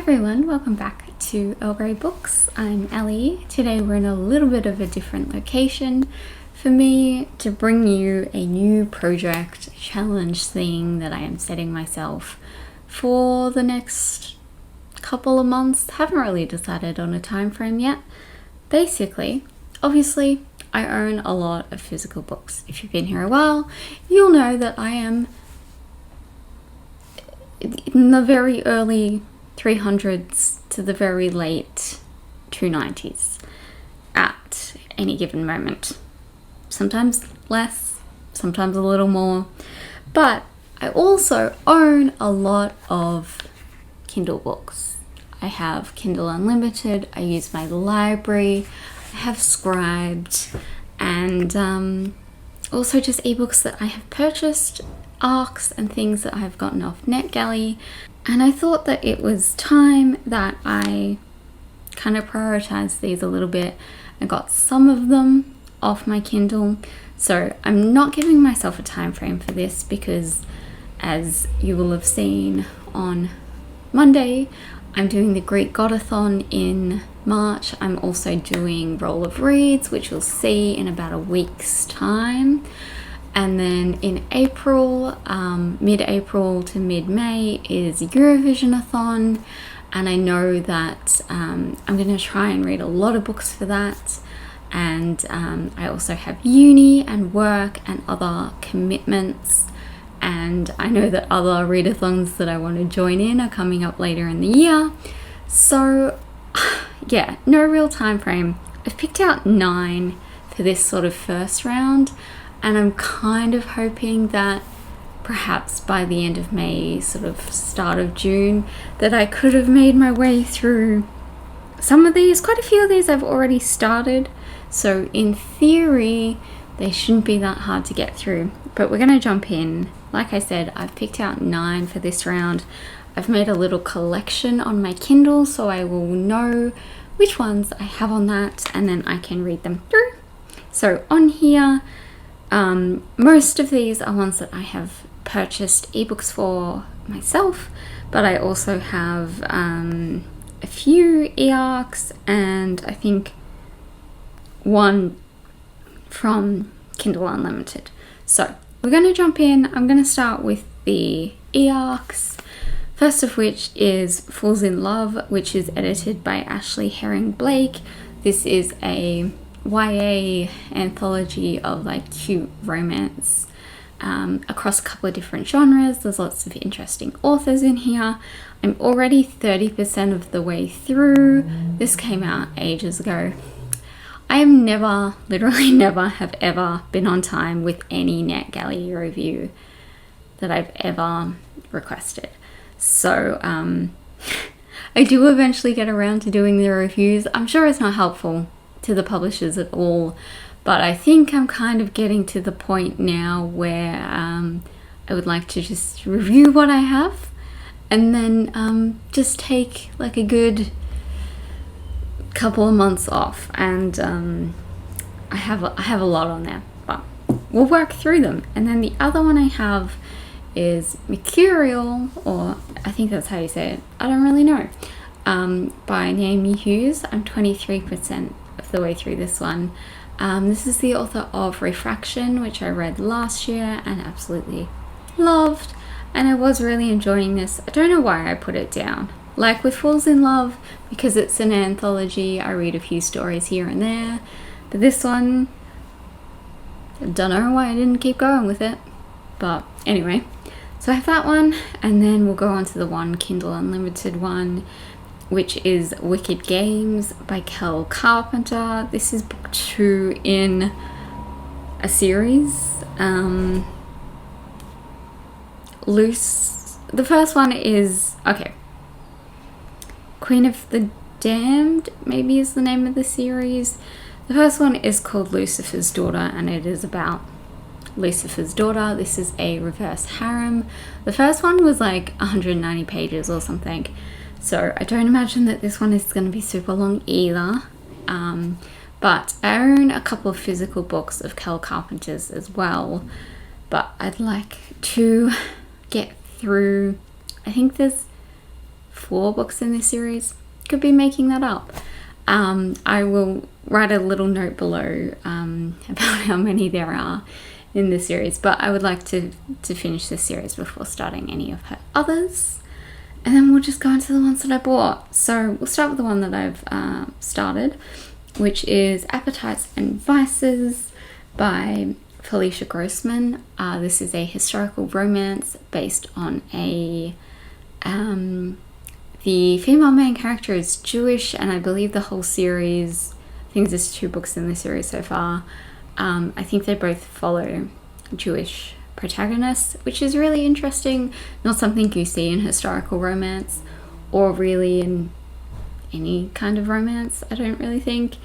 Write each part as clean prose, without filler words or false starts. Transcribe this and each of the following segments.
everyone, welcome back to Earl Grey Books. I'm Ellie. Today we're in a little bit of a different location for me to bring you a new project challenge thing that I am setting myself for the next couple of months. Haven't really decided on a time frame yet. Basically, obviously, I own a lot of physical books. If you've been here a while, you'll know that I am in the very early 300s to the very late 290s at any given moment. Sometimes less, sometimes a little more. But I also own a lot of Kindle books. I have Kindle Unlimited, I use my library, I have Scribed, and also just ebooks that I have purchased, ARCs and things that I've gotten off NetGalley. And I thought that it was time that I kind of prioritized these a little bit. I got some of them off my Kindle. So I'm not giving myself a time frame for this because, as you will have seen on Monday, I'm doing the Greek Godathon in March. I'm also doing Roll of Reads, which you'll see in about a week's time. And then in April, mid-April to mid-May is Eurovision-a-thon. And I know that I'm going to try and read a lot of books for that. And I also have uni and work and other commitments. And I know that other readathons that I want to join in are coming up later in the year. So yeah, no real time frame. I've picked out 9 for this sort of first round. And I'm kind of hoping that perhaps by the end of May, sort of start of June, that I could have made my way through some of these. Quite a few of these I've already started. So in theory, they shouldn't be that hard to get through. But we're going to jump in. Like I said, I've picked out 9 for this round. I've made a little collection on my Kindle, so I will know which ones I have on that, and then I can read them through. So on here, most of these are ones that I have purchased ebooks for myself, but I also have a few eARCs and I think one from Kindle Unlimited. So we're going to jump in. I'm going to start with the eARCs, first of which is Falls in Love, which is edited by Ashley Herring Blake. This is a YA anthology of like cute romance across a couple of different genres. There's lots of interesting authors in here. I'm already 30% of the way through. This came out ages ago. I have never, literally never, have ever been on time with any NetGalley review that I've ever requested. So I do eventually get around to doing the reviews. I'm sure it's not helpful to the publishers at all, but I think I'm kind of getting to the point now where I would like to just review what I have and then just take like a good couple of months off, and I have a lot on there, but we'll work through them. And then the other one I have is Mercurial, or I think that's how you say it, I don't really know, by Naomi Hughes. I'm 23% of the way through this one. This is the author of Refraction, which I read last year and absolutely loved, and I was really enjoying this. I don't know why I put it down. Like with Falls in Love, because it's an anthology, I read a few stories here and there, but this one, I don't know why I didn't keep going with it. But anyway, so I have that one, and then we'll go on to the one Kindle Unlimited one, which is Wicked Games by Kel Carpenter. This is book 2 in a series. Loose. The first one is, okay, Queen of the Damned, maybe is the name of the series. The first one is called Lucifer's Daughter, and it is about Lucifer's daughter. This is a reverse harem. The first one was like 190 pages or something. So I don't imagine that this one is going to be super long either. But I own a couple of physical books of Kel Carpenter's as well. But I'd like to get through, I think there's 4 books in this series. Could be making that up. I will write a little note below about how many there are in this series, but I would like to finish this series before starting any of her others. And then we'll just go into the ones that I bought. So we'll start with the one that I've started, which is Appetites and Vices by Felicia Grossman. This is a historical romance based on a... the female main character is Jewish, and I believe the whole series... I think there's 2 books in the series so far. I think they both follow Jewish protagonists, which is really interesting. Not something you see in historical romance, or really in any kind of romance, I don't really think.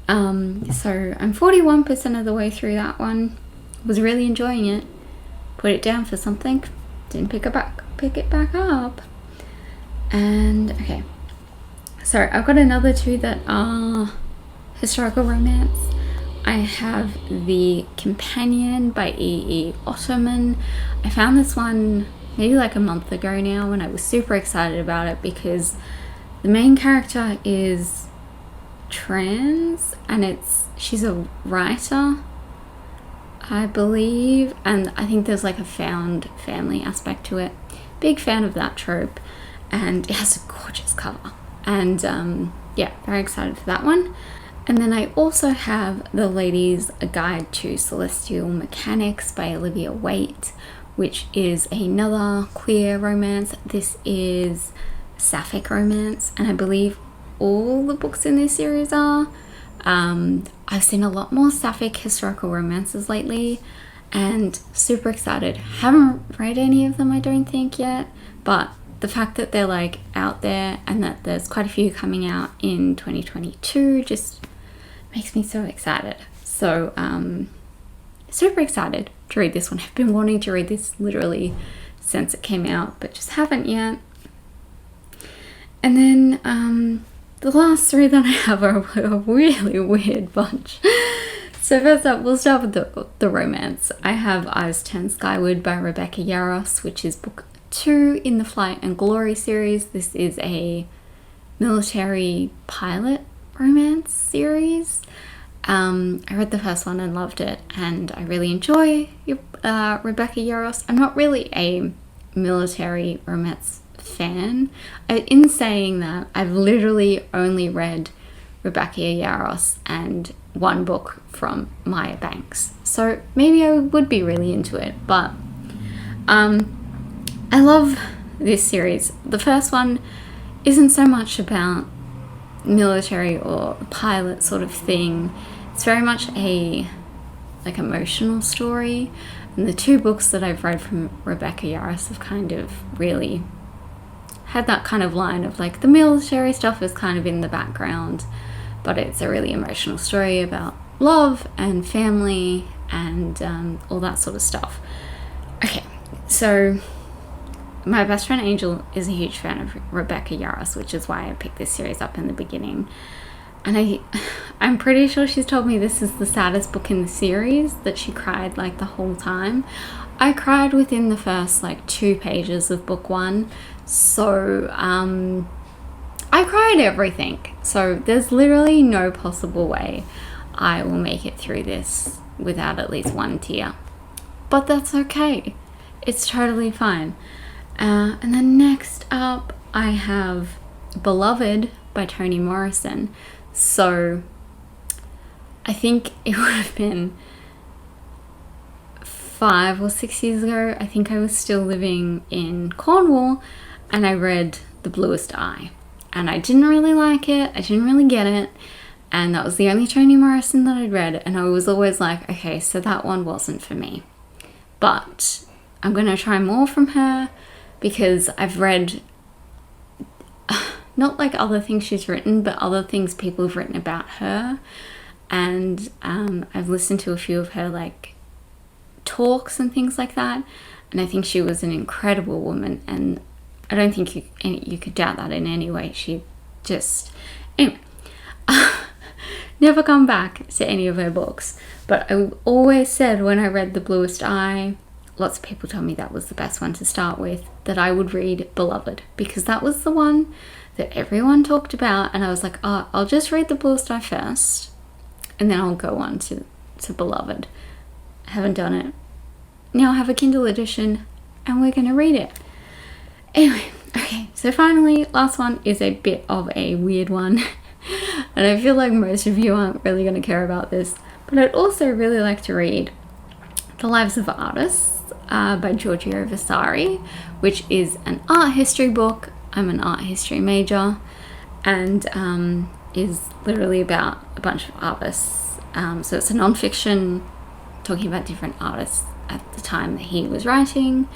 So I'm 41% of the way through that one. Was really enjoying it. Put it down for something. Didn't pick it back up. And okay. So I've got another 2 that are historical romance. I have The Companion by E.E. Ottoman. I found this one maybe like a month ago now, and I was super excited about it because the main character is trans, and she's a writer, I believe, and I think there's like a found family aspect to it. Big fan of that trope, and it has a gorgeous cover, and yeah, very excited for that one. And then I also have The Lady's Guide to Celestial Mechanics by Olivia Waite, which is another queer romance. This is sapphic romance, and I believe all the books in this series are. I've seen a lot more sapphic historical romances lately, and super excited. Haven't read any of them, I don't think, yet, but the fact that they're like out there and that there's quite a few coming out in 2022 just makes me so excited. So super excited to read this one. I've been wanting to read this literally since it came out, but just haven't yet. And then the last 3 that I have are a really weird bunch. So first up, we'll start with the romance. I have Eyes Turn Skyward by Rebecca Yarros, which is book 2 in the Flight and Glory series. This is a military pilot romance series. I read the first one and loved it, and I really enjoy Rebecca Yarros. I'm not really a military romance fan. In saying that, I've literally only read Rebecca Yarros and 1 book from Maya Banks, so maybe I would be really into it, but I love this series. The first one isn't so much about military or pilot sort of thing. It's very much a like emotional story, and the 2 books that I've read from Rebecca Yarros have kind of really had that kind of line of like the military stuff is kind of in the background, but it's a really emotional story about love and family and all that sort of stuff. Okay, so my best friend Angel is a huge fan of Rebecca Yarros, which is why I picked this series up in the beginning. And I'm pretty sure she's told me this is the saddest book in the series, that she cried like the whole time. I cried within the first like 2 pages of book 1. So I cried everything. So there's literally no possible way I will make it through this without at least 1 tear. But that's okay. It's totally fine. And then next up, I have Beloved by Toni Morrison. So I think it would have been 5 or 6 years ago. I think I was still living in Cornwall, and I read The Bluest Eye. And I didn't really like it. I didn't really get it. And that was the only Toni Morrison that I'd read. And I was always like, okay, so that one wasn't for me. But I'm going to try more from her, because I've read not like other things she's written, but other things people have written about her. And I've listened to a few of her like talks and things like that. And I think she was an incredible woman. And I don't think you could doubt that in any way. She just... Anyway, never come back to any of her books. But I always said when I read The Bluest Eye, lots of people told me that was the best one to start with, that I would read Beloved, because that was the one that everyone talked about, and I was like, oh, I'll just read the Bullseye first and then I'll go on to Beloved. I haven't done it. Now I have a Kindle edition and we're gonna read it. Anyway, okay, so finally, last one is a bit of a weird one. And I feel like most of you aren't really gonna care about this, but I'd also really like to read The Lives of Artists by Giorgio Vasari, which is an art history book. I'm an art history major, and is literally about a bunch of artists. So it's a non-fiction talking about different artists at the time that he was writing,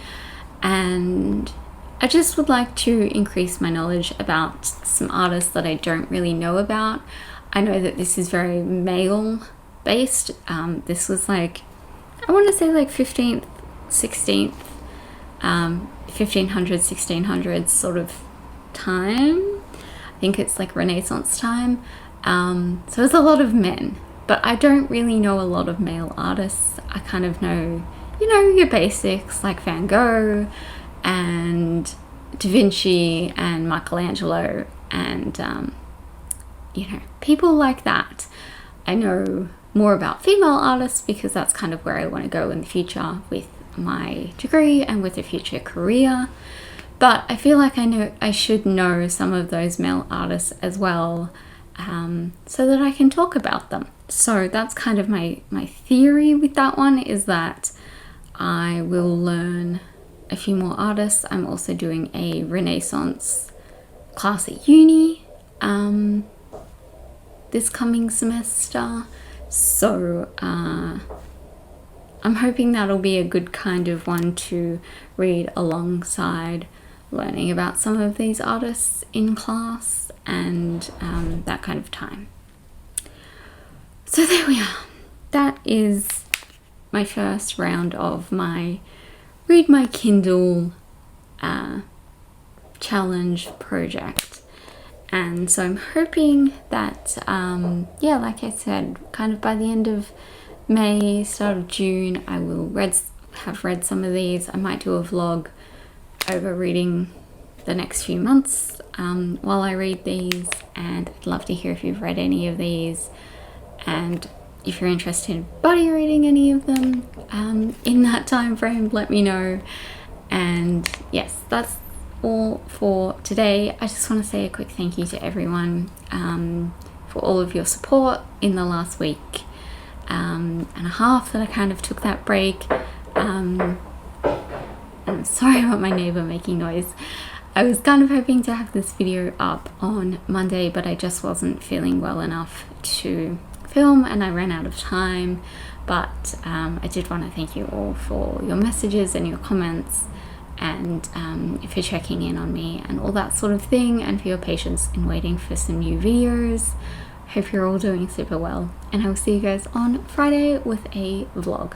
and I just would like to increase my knowledge about some artists that I don't really know about. I know that this is very male based. This was like, I want to say like 15th, 16th, 1500s, 1600s sort of time. I think it's like Renaissance time. So there's a lot of men, but I don't really know a lot of male artists. I kind of know, you know, your basics like Van Gogh and Da Vinci and Michelangelo and, you know, people like that. I know more about female artists because that's kind of where I want to go in the future with my degree and with a future career. But I feel like I should know some of those male artists as well, so that I can talk about them. So that's kind of my theory with that one, is that I will learn a few more artists. I'm also doing a Renaissance class at uni this coming semester. So I'm hoping that'll be a good kind of one to read alongside learning about some of these artists in class and that kind of time. So there we are. That is my first round of my Read My Kindle challenge project. And so I'm hoping that, yeah, like I said, kind of by the end of May, start of June, I will have read some of these. I might do a vlog over reading the next few months while I read these, and I'd love to hear if you've read any of these, and if you're interested in buddy reading any of them in that time frame, let me know. And yes, that's all for today. I just want to say a quick thank you to everyone for all of your support in the last week and a half that I kind of took that break. I'm sorry about my neighbor making noise. I was kind of hoping to have this video up on Monday, but I just wasn't feeling well enough to film and I ran out of time. But I did want to thank you all for your messages and your comments, and for checking in on me and all that sort of thing, and for your patience in waiting for some new videos. Hope you're all doing super well, and I will see you guys on Friday with a vlog.